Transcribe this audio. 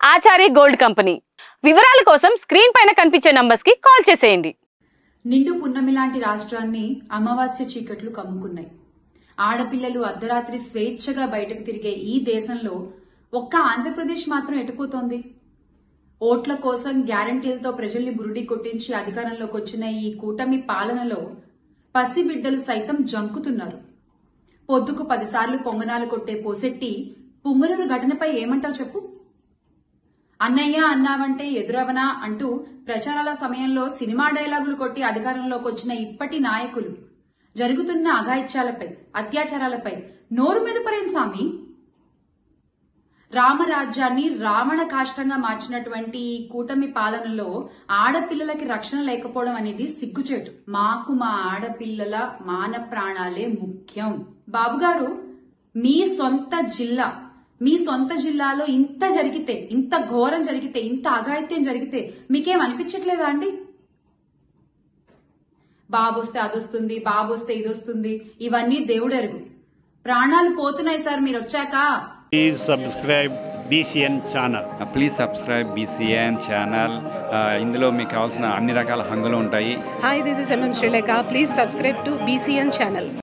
Achari gold company. వివరాల కోసం screen పైన కనిపించే నంబర్స్ కి కాల్ చేసేయండి. నిండు పున్నమి లాంటి రాష్ట్రాన్ని అమావాస్య చీకట్లు కమ్ముకున్నాయి. ఆడపిల్లలు అర్ధరాత్రి స్వేచ్ఛగా బయటకు తిరిగే ఈ దేశంలో ఒక్క ఆంధ్రప్రదేశ్ మాత్రం ఎటుపోతోంది? ఓట్ల కోసం గ్యారంటీలతో ప్రజల్ని బురుడి కొట్టించి అధికారంలోకి వచ్చిన ఈ కూటమి పాలనలో పసిబిడ్డలు సైతం జంకుతున్నారు. పొద్దుకు 10 సార్లు పొంగనాలు కొట్టే పోసెట్టి పుంగనూరు ఘటనపై ఏమంటావు చెప్పు? అన్నయ్య అన్నావంటే ఎదురవనా అంటూ ప్రచారాల సమయంలో సినిమా డైలాగులు కొట్టి అధికారంలోకి వచ్చిన ఇప్పటి నాయకులు జరుగుతున్న అఘాయిత్యాలపై, అత్యాచారాలపై నోరు మెదపరేం సామి? రామరాజ్యాన్ని రావణ కాష్టంగా మార్చినటువంటి ఈ కూటమి పాలనలో ఆడపిల్లలకి రక్షణ లేకపోవడం అనేది సిగ్గుచేటు. మాకు మా ఆడపిల్లల మాన ప్రాణాలే ముఖ్యం. బాబుగారు, మీ సొంత జిల్లాలో ఇంత జరిగితే, ఇంత ఘోరం జరిగితే, ఇంత అఘాయిత్యం జరిగితే మీకేం అనిపించట్లేదా అండి? బాబొస్తే అదొస్తుంది, బాబొస్తే ఇదొస్తుంది, ఇవన్నీ దేవుడెరుగు. ప్రాణాలు పోతున్నాయి సార్ మీరు వచ్చాక. Please subscribe BCN channel. Please subscribe BCN channel. ఇందులో మీకు కావాల్సిన అన్ని రకాల హంగులు ఉంటాయి. Hi, this is MM Sri Lanka. Please subscribe to BCN channel.